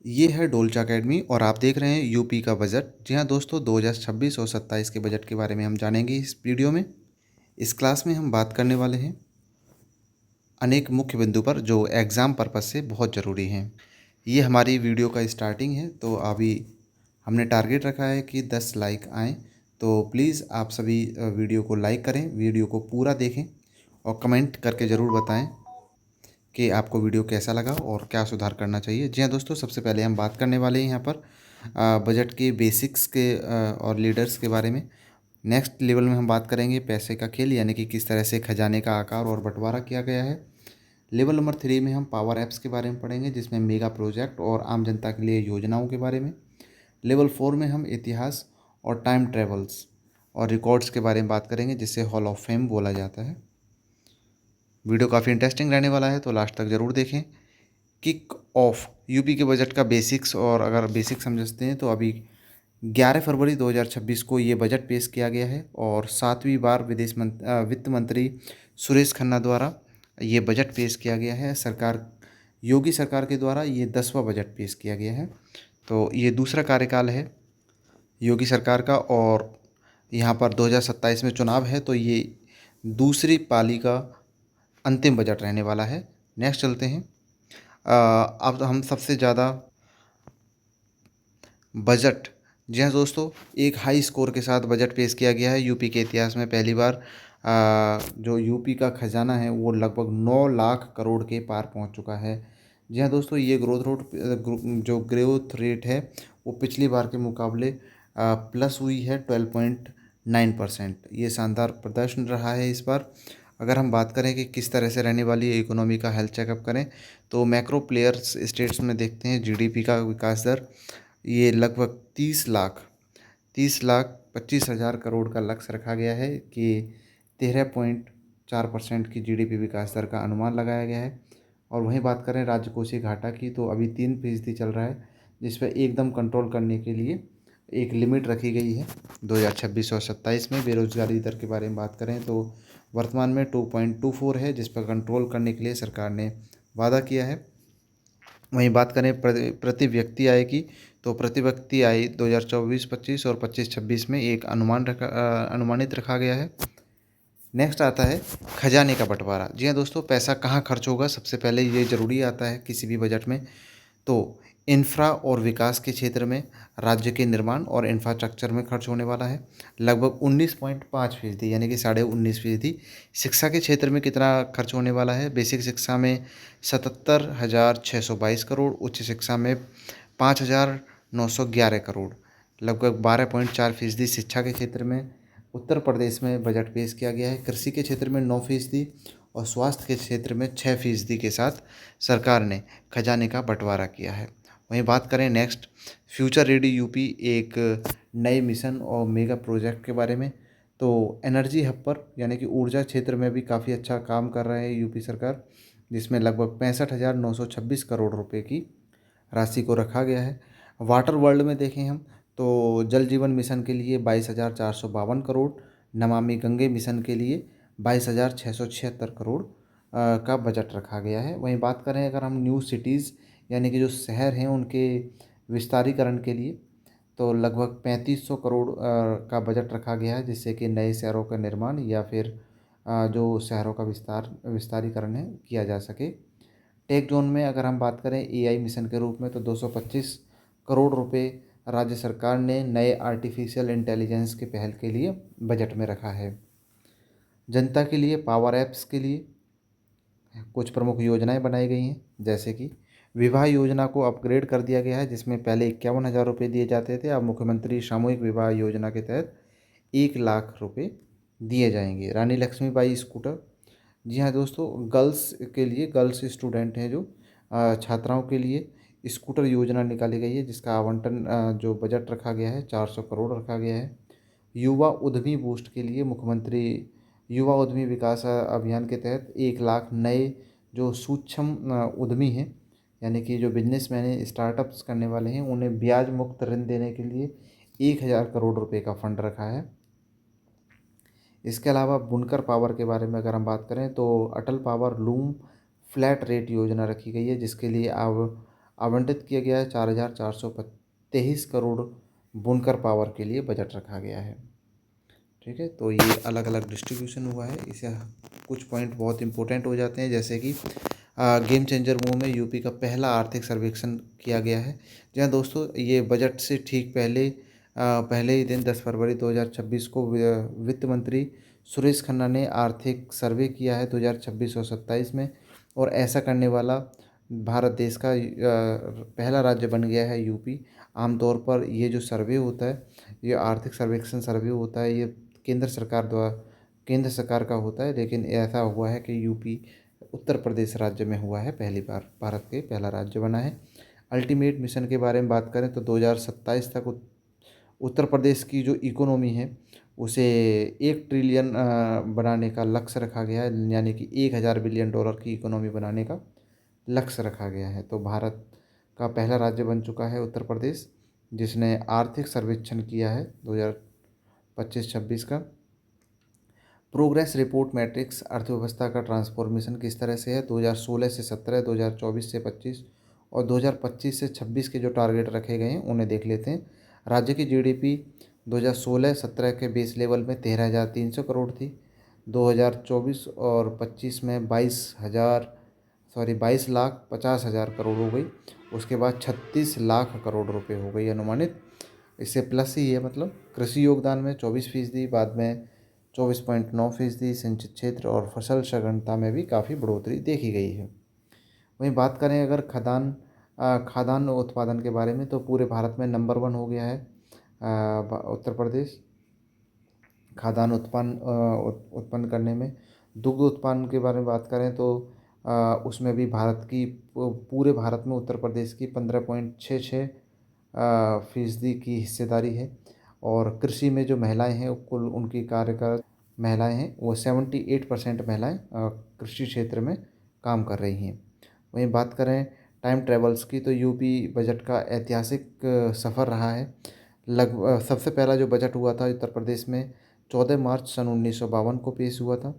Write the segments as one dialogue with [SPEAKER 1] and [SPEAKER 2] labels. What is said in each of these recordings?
[SPEAKER 1] ये है डोलचा अकेडमी और आप देख रहे हैं यूपी का बजट। जी हाँ दोस्तों, 2026 और 27 के बजट के बारे में हम जानेंगे इस वीडियो में। इस क्लास में हम बात करने वाले हैं अनेक मुख्य बिंदु पर जो एग्ज़ाम पर्पस से बहुत ज़रूरी हैं। ये हमारी वीडियो का स्टार्टिंग है, तो अभी हमने टारगेट रखा है कि 10 लाइक आएँ। तो प्लीज़ आप सभी वीडियो को लाइक करें, वीडियो को पूरा देखें और कमेंट करके ज़रूर बताएं कि आपको वीडियो कैसा लगा और क्या सुधार करना चाहिए। जी हाँ दोस्तों, सबसे पहले हम बात करने वाले हैं यहाँ पर बजट के बेसिक्स के और लीडर्स के बारे में। नेक्स्ट लेवल में हम बात करेंगे पैसे का खेल, यानी कि किस तरह से खजाने का आकार और बंटवारा किया गया है। लेवल नंबर 3 में हम पावर ऐप्स के बारे में पढ़ेंगे, जिसमें मेगा प्रोजेक्ट और आम जनता के लिए योजनाओं के बारे में। लेवल 4 में हम इतिहास और टाइम ट्रेवल्स और रिकॉर्ड्स के बारे में बात करेंगे, जिसे हॉल ऑफ फेम बोला जाता है। वीडियो काफ़ी इंटरेस्टिंग रहने वाला है, तो लास्ट तक ज़रूर देखें। किक ऑफ यूपी के बजट का बेसिक्स, और अगर बेसिक समझते हैं तो अभी 11 फरवरी 2026 को ये बजट पेश किया गया है और 7वीं बार वित्त मंत्री सुरेश खन्ना द्वारा ये बजट पेश किया गया है। योगी सरकार के द्वारा ये 10वां बजट पेश किया गया है। तो ये दूसरा कार्यकाल है योगी सरकार का, और यहाँ पर 2027 में चुनाव है, तो ये दूसरी पाली का अंतिम बजट रहने वाला है। नेक्स्ट चलते हैं। अब हम सबसे ज़्यादा बजट, जी हाँ दोस्तों, एक हाई स्कोर के साथ बजट पेश किया गया है। यूपी के इतिहास में पहली बार जो यूपी का खजाना है वो लगभग 9 लाख करोड़ के पार पहुंच चुका है। जी हाँ दोस्तों, ये जो ग्रोथ रेट है वो पिछली बार के मुकाबले प्लस हुई है 12.9%। ये शानदार प्रदर्शन रहा है इस बार। अगर हम बात करें कि किस तरह से रहने वाली है इकोनॉमी का हेल्थ चेकअप करें, तो मैक्रो प्लेयर्स स्टेट्स में देखते हैं जीडीपी का विकास दर। ये लगभग 30 लाख 25 हज़ार करोड़ का लक्ष्य रखा गया है कि 13.4% की जीडीपी विकास दर का अनुमान लगाया गया है। और वहीं बात करें राजकोषीय घाटा की, तो अभी 3% चल रहा है, जिस पर एकदम कंट्रोल करने के लिए एक लिमिट रखी गई है। 2026 और 27 में बेरोजगारी दर के बारे में बात करें तो वर्तमान में 2.24 है, जिस पर कंट्रोल करने के लिए सरकार ने वादा किया है। वहीं बात करें प्रति व्यक्ति आय की, तो प्रति व्यक्ति आय 2024-25 और 25-26 में एक अनुमानित रखा गया है। नेक्स्ट आता है खजाने का बंटवारा। जी हाँ दोस्तों, पैसा कहाँ खर्च होगा, सबसे पहले ये ज़रूरी आता है किसी भी बजट में। तो इंफ्रा और विकास के क्षेत्र में राज्य के निर्माण और इंफ्रास्ट्रक्चर में खर्च होने वाला है लगभग 19.5%, यानी कि 19.5%। शिक्षा के क्षेत्र में कितना खर्च होने वाला है, बेसिक शिक्षा में 77,622 करोड़, उच्च शिक्षा में 5,911 करोड़, लगभग 12.4%। शिक्षा के क्षेत्र में उत्तर प्रदेश में बजट पेश किया गया है। कृषि के क्षेत्र में 9% और स्वास्थ्य के क्षेत्र में 6% के साथ सरकार ने खजाने का बंटवारा किया है। वहीं बात करें नेक्स्ट फ्यूचर रेडी यूपी, एक नए मिशन और मेगा प्रोजेक्ट के बारे में। तो एनर्जी हब पर, यानी कि ऊर्जा क्षेत्र में भी काफ़ी अच्छा काम कर रहे हैं यूपी सरकार, जिसमें लगभग 65,926 करोड़ रुपए की राशि को रखा गया है। वाटर वर्ल्ड में देखें हम, तो जल जीवन मिशन के लिए 22,452 करोड़, नमामि गंगे मिशन के लिए 22,676 करोड़ का बजट रखा गया है। वहीं बात करें अगर हम न्यू सिटीज़, यानी कि जो शहर हैं उनके विस्तारीकरण के लिए, तो लगभग 3500 करोड़ का बजट रखा गया है, जिससे कि नए शहरों का निर्माण या फिर जो शहरों का विस्तारीकरण है किया जा सके। टेक जोन में अगर हम बात करें एआई मिशन के रूप में, तो 225 करोड़ रुपए राज्य सरकार ने नए आर्टिफिशियल इंटेलिजेंस के पहल के लिए बजट में रखा है। जनता के लिए पावर ऐप्स के लिए कुछ प्रमुख योजनाएं बनाई गई हैं, जैसे कि विवाह योजना को अपग्रेड कर दिया गया है, जिसमें पहले 51,000 रुपये दिए जाते थे, अब मुख्यमंत्री सामूहिक विवाह योजना के तहत 1 लाख रुपये दिए जाएंगे। रानी लक्ष्मीबाई स्कूटर, जी हाँ दोस्तों, गर्ल्स के लिए, गर्ल्स स्टूडेंट हैं जो छात्राओं के लिए स्कूटर योजना निकाली गई है, जिसका आवंटन जो बजट रखा गया है 400 करोड़ रखा गया है। युवा उद्यमी बूस्ट के लिए मुख्यमंत्री युवा उद्यमी विकास अभियान के तहत 1 लाख नए जो सूक्ष्म उद्यमी हैं, यानी कि जो बिजनेसमैन हैं, स्टार्टअप्स करने वाले हैं, उन्हें ब्याज मुक्त ऋण देने के लिए 1,000 करोड़ रुपए का फंड रखा है। इसके अलावा बुनकर पावर के बारे में अगर हम बात करें, तो अटल पावर लूम फ्लैट रेट योजना रखी गई है, जिसके लिए अब आवंटित किया गया है। 4,423 करोड़ बुनकर पावर के लिए बजट रखा गया है। ठीक है, तो ये अलग अलग डिस्ट्रीब्यूशन हुआ है। इसे कुछ पॉइंट बहुत इंपॉर्टेंट हो जाते हैं, जैसे कि गेम चेंजर मूव में यूपी का पहला आर्थिक सर्वेक्षण किया गया है। जहाँ दोस्तों ये बजट से ठीक पहले ही दिन 10 फरवरी 2026 को वित्त मंत्री सुरेश खन्ना ने आर्थिक सर्वे किया है 2026 और 27 में। और ऐसा करने वाला भारत देश का पहला राज्य बन गया है यूपी। आमतौर पर ये जो सर्वे होता है, ये आर्थिक सर्वेक्षण सर्वे होता है, ये केंद्र सरकार का होता है, लेकिन ऐसा हुआ है कि यूपी उत्तर प्रदेश राज्य में हुआ है, पहली बार भारत के पहला राज्य बना है। अल्टीमेट मिशन के बारे में बात करें तो 2027 तक उत्तर प्रदेश की जो इकोनॉमी है उसे 1 ट्रिलियन बनाने का लक्ष्य रखा गया है, यानी कि 1,000 बिलियन डॉलर की इकोनॉमी बनाने का लक्ष्य रखा गया है। तो भारत का पहला राज्य बन चुका है उत्तर प्रदेश, जिसने आर्थिक सर्वेक्षण किया है 2025-26 का। प्रोग्रेस रिपोर्ट मैट्रिक्स अर्थव्यवस्था का ट्रांसफॉर्मेशन किस तरह से है 2016 से 17, 2024 से 25 और 2025 से 26 के जो टारगेट रखे गए हैं उन्हें देख लेते हैं। राज्य की जीडीपी 2016-17 के बेस लेवल में 13,300 करोड़ थी। 2024 और 25 में 22,50,000 करोड़ हो गई। उसके बाद 36 लाख करोड़ रुपए हो गई अनुमानित। इससे प्लस ही है, मतलब कृषि योगदान में 24%, बाद में 24.9%, सिंचित क्षेत्र और फसल सघनता में भी काफ़ी बढ़ोतरी देखी गई है। वहीं बात करें अगर खाद्यान्न उत्पादन के बारे में, तो पूरे भारत में नंबर 1 हो गया है उत्तर प्रदेश खाद्यान्न उत्पन्न करने में। दुग्ध उत्पादन के बारे में बात करें तो उसमें भी पूरे भारत में उत्तर प्रदेश की 15.66 फीसदी की हिस्सेदारी है। और कृषि में जो महिलाएं हैं, कुल उनकी कार्यरत महिलाएं हैं वो 78% महिलाएं कृषि क्षेत्र में काम कर रही हैं। वहीं बात करें टाइम ट्रेवल्स की, तो यूपी बजट का ऐतिहासिक सफ़र रहा है। लगभग सबसे पहला जो बजट हुआ था उत्तर प्रदेश में 14 मार्च सन 1952 को पेश हुआ था।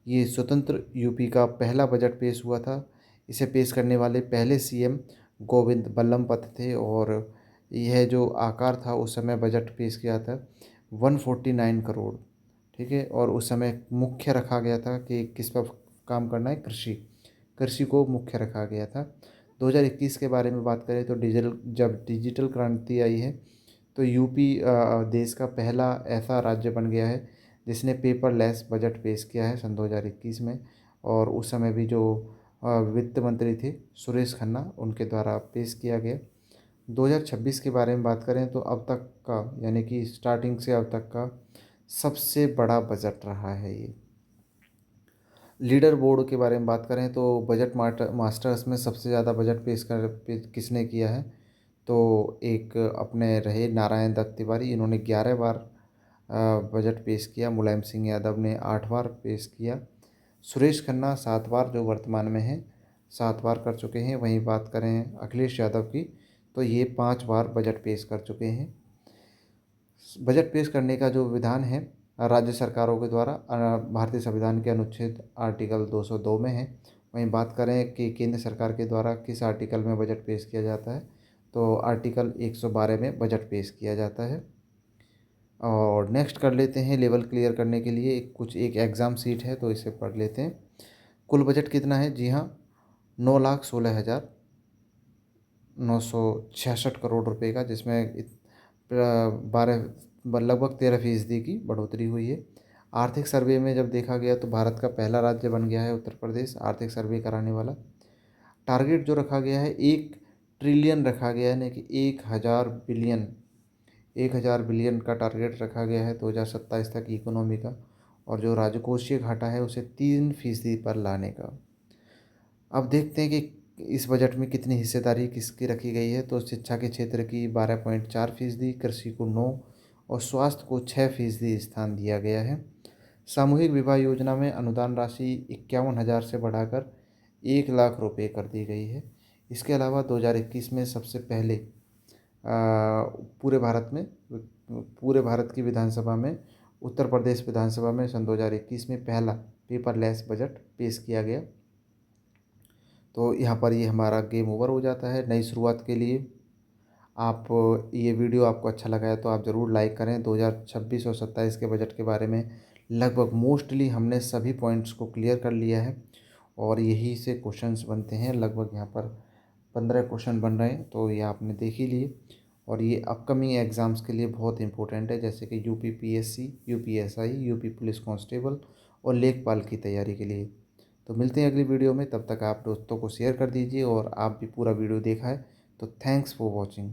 [SPEAKER 1] ये स्वतंत्र यूपी का पहला बजट पेश हुआ था। इसे पेश करने वाले पहले सीएम गोविंद बल्लभ पंत थे। और यह जो आकार था उस समय बजट पेश किया था 149 करोड़। ठीक है, और उस समय मुख्य रखा गया था कि किस पर काम करना है, कृषि को मुख्य रखा गया था। 2021 के बारे में बात करें तो जब डिजिटल क्रांति आई है तो यूपी देश का पहला ऐसा राज्य बन गया है जिसने पेपरलेस बजट पेश किया है सन 2021 में। और उस समय भी जो वित्त मंत्री थे सुरेश खन्ना, उनके द्वारा पेश किया गया। 2026 के बारे में बात करें तो अब तक का, यानी कि स्टार्टिंग से अब तक का सबसे बड़ा बजट रहा है ये। लीडर बोर्ड के बारे में बात करें तो बजट मास्टर्स में सबसे ज़्यादा बजट किसने किया है, तो एक अपने रहे नारायण दत्त तिवारी, इन्होंने 11 बार बजट पेश किया। मुलायम सिंह यादव ने 8 बार पेश किया। सुरेश खन्ना 7 बार, जो वर्तमान में हैं, 7 बार कर चुके हैं। वहीं बात करें अखिलेश यादव की तो ये 5 बार बजट पेश कर चुके हैं। बजट पेश करने का जो विधान है राज्य सरकारों के द्वारा भारतीय संविधान के अनुच्छेद आर्टिकल 202 में है। वहीं बात करें कि केंद्र सरकार के द्वारा किस आर्टिकल में बजट पेश किया जाता है, तो आर्टिकल 112 में बजट पेश किया जाता है। और नेक्स्ट कर लेते हैं, लेवल क्लियर करने के लिए एक एग्ज़ाम सीट है तो इसे पढ़ लेते हैं। कुल बजट कितना है, जी हाँ, 9,16,966 करोड़ रुपए का, जिसमें 12 लगभग 13% की बढ़ोतरी हुई है। आर्थिक सर्वे में जब देखा गया तो भारत का पहला राज्य बन गया है उत्तर प्रदेश आर्थिक सर्वे कराने वाला। टारगेट जो रखा गया है 1 ट्रिलियन रखा गया है, यानी कि 1,000 बिलियन का टारगेट रखा गया है 2027 तक इकोनॉमी का। और जो राजकोषीय घाटा है उसे 3% पर लाने का। अब देखते हैं कि इस बजट में कितनी हिस्सेदारी किसकी रखी गई है, तो शिक्षा के क्षेत्र की 12.4%, कृषि को 9 और स्वास्थ्य को 6% स्थान दिया गया है। सामूहिक विवाह योजना में अनुदान राशि 51,000 से बढ़ाकर 1,00,000 रुपये कर दी गई है। इसके अलावा 2021 में सबसे पहले पूरे भारत की विधानसभा में, उत्तर प्रदेश विधानसभा में सन 2021 में पहला पेपरलेस बजट पेश किया गया। तो यहाँ पर ये हमारा गेम ओवर हो जाता है नई शुरुआत के लिए। आप ये वीडियो आपको अच्छा लगा है तो आप ज़रूर लाइक करें। 2026 और 27 के बजट के बारे में लगभग मोस्टली हमने सभी पॉइंट्स को क्लियर कर लिया है और यही से क्वेश्चंस बनते हैं। लगभग यहाँ पर 15 क्वेश्चन बन रहे हैं, तो ये आपने देख ही लिए और ये अपकमिंग एग्ज़ाम्स के लिए बहुत इंपॉर्टेंट है, जैसे कि UP PSC, UPSI, UP police constable और लेखपाल की तैयारी के लिए। तो मिलते हैं अगली वीडियो में, तब तक आप दोस्तों को शेयर कर दीजिए और आप भी पूरा वीडियो देखा है तो थैंक्स फॉर वॉचिंग।